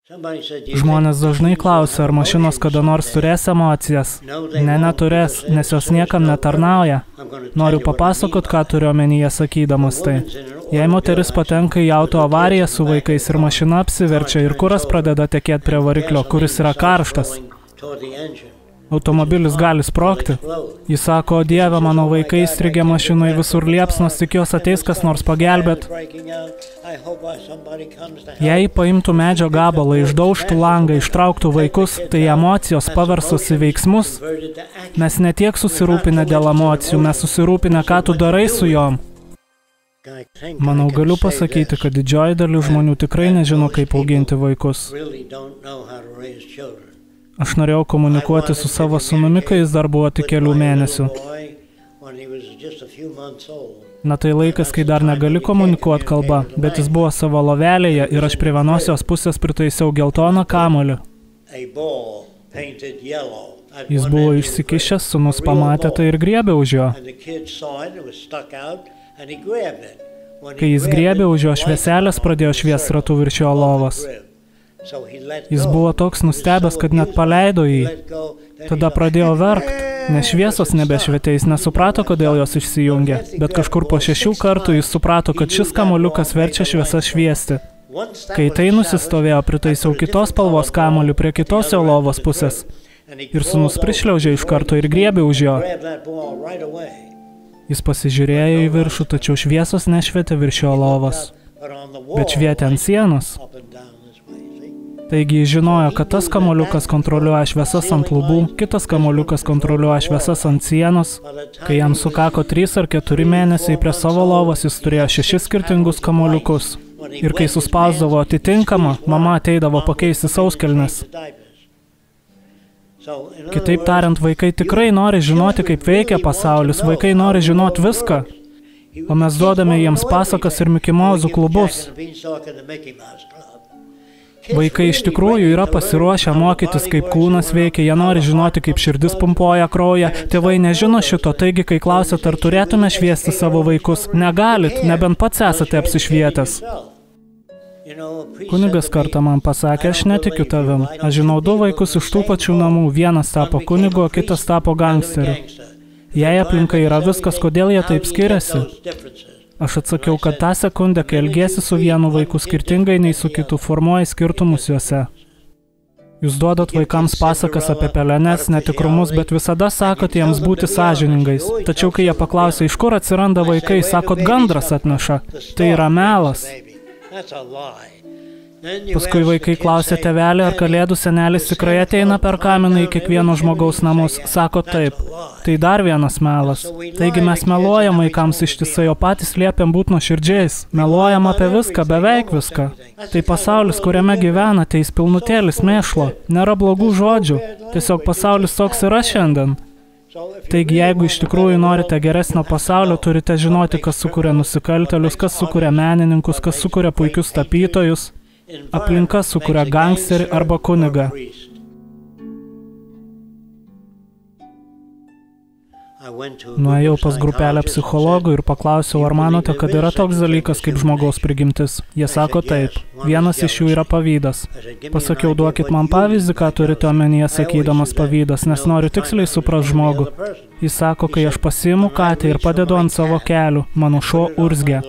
Žmonės dažnai klausia, ar mašinos kada nors turės emocijas. Ne, neturės, nes jos niekam netarnauja. Noriu papasakot, ką turiu omenyje sakydamas tai. Jei moteris patenka į auto avariją su vaikais ir mašina apsiverčia ir kuras pradeda tekėti prie variklio, kuris yra karštas, automobilis gali sprogti. Jis sako, o Dieve, mano vaikai įstrigė mašinoje visur liepsnos, tik jos ateis kas nors pagelbėt. Jei paimtų medžio gabalą, išdaužtų langą, ištrauktų vaikus, tai emocijos paversus į veiksmus. Mes ne tiek susirūpinę dėl emocijų, mes susirūpinę, ką tu darai su jom. Manau, galiu pasakyti, kad didžioji dalis žmonių tikrai nežino, kaip auginti vaikus. Aš norėjau komunikuoti su savo sūnumi, kai jis dar buvo tik kelių mėnesių. Na tai laikas, kai dar negali komunikuoti kalba, bet jis buvo savo lovelėje ir aš prie vienos jos pusės pritaisiau geltoną kamuolį. Jis buvo išsikišęs, sūnus pamatė tai ir griebė už jo. Kai jis griebė už jo, švieselės pradėjo šviest ratu virš jo lovos. Jis buvo toks nustebęs, kad net paleido jį. Tada pradėjo verkt, nes šviesos nebešvietė, jis nesuprato, kodėl jos išsijungė. Bet kažkur po 6 kartų jis suprato, kad šis kamuoliukas verčia šviesas šviesti. Kai tai nusistovėjo, pritaisiau kitos spalvos kamuolį prie kitos jo lovos pusės. Ir sūnus prišliaužė iš karto ir griebė už jo. Jis pasižiūrėjo į viršų, tačiau šviesos nešvietė virš jo lovos, bet švietė ant sienos. Taigi jis žinojo, kad tas kamuoliukas kontroliuoja šviesas ant lubų, kitas kamuoliukas kontroliuoja šviesas ant sienos. Kai jam sukako 3 ar 4 mėnesiai, prie savo lovos jis turėjo 6 skirtingus kamuoliukus. Ir kai suspausdavo atitinkamą, mama ateidavo pakeisti sauskelnes. Kitaip tariant, vaikai tikrai nori žinoti, kaip veikia pasaulis, vaikai nori žinoti viską. O mes duodame jiems pasakas ir Mickey Mouse klubus. Vaikai iš tikrųjų yra pasiruošę mokytis, kaip kūnas veikia, jie nori žinoti, kaip širdis pumpuoja kraują. Tėvai nežino šito, taigi, kai klausėt, ar turėtume šviesti savo vaikus, negalit, nebent pats esate apsišvietęs. Kunigas kartą man pasakė, aš netikiu tavim. Aš žinau 2 vaikus iš tų pačių namų, vienas tapo kunigu, o kitas tapo gangsteriu. Jei aplinka yra viskas, kodėl jie taip skiriasi? Aš atsakiau, kad tą sekundę, kai elgiesi su vienu vaiku skirtingai nei su kitu, formuoji skirtumus juose. Jūs duodat vaikams pasakas apie pelenes, netikrumus, bet visada sakot jiems būti sąžiningais. Tačiau, kai jie paklausia, iš kur atsiranda vaikai, sakot, gandras atneša. Tai yra melas. Paskui vaikai klausia tėvelį, ar kalėdų senelis tikrai ateina per kaminą į kiekvieno žmogaus namus. Sako taip. Tai dar vienas melas. Taigi mes meluojam vaikams ištisai, o patys liepiam būti nuoširdžiais. Meluojam apie viską, beveik viską. Tai pasaulis, kuriame gyvenate, jis pilnutėlis mėšlo. Nėra blogų žodžių. Tiesiog pasaulis toks yra šiandien. Taigi, jeigu iš tikrųjų norite geresnio pasaulio, turite žinoti, kas sukuria nusikaltėlius, kas sukuria menininkus, kas sukuria puikius tapytojus. Aplinka sukuria gangsterį arba kunigą. Nuėjau pas grupelę psichologų ir paklausiau, ar manote, kad yra toks dalykas kaip žmogaus prigimtis. Jie sako taip. Vienas iš jų yra pavydas. Pasakiau, duokit man pavyzdį, ką turite omenyje sakydamas pavydas, nes noriu tiksliai suprast žmogų. Jis sako, kai aš pasiimu katę ir padedu ant savo kelių, mano šuo urzgia.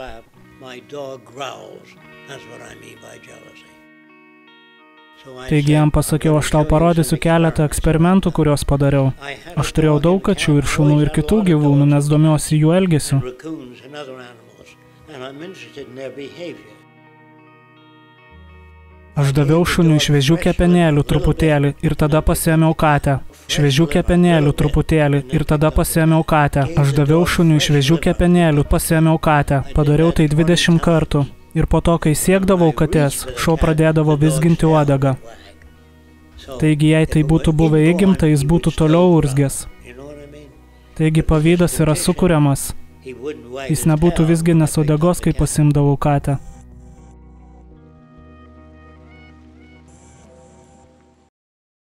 Taigi jam pasakiau, aš tau parodysiu keletą eksperimentų, kuriuos padariau. Aš turėjau daug kačių ir šunų ir kitų gyvūnų, nes domiuosi jų elgesiu. Aš daviau šuniui šviežių kepenėlių truputėlį ir tada pasiėmiau katę. Šviežių kepenėlių truputėlį ir tada pasiėmiau katę. Aš daviau šuniui šviežių kepenėlių, pasiėmiau katę. Padariau tai 20 kartų. Ir po to, kai siekdavau katės, šuo pradėdavo vizginti uodegą. Taigi, jei tai būtų buvę įgimta, jis būtų toliau urzgęs. Taigi, pavydas yra sukuriamas. Jis nebūtų vizginęs uodegos, kai pasiimdavau katę.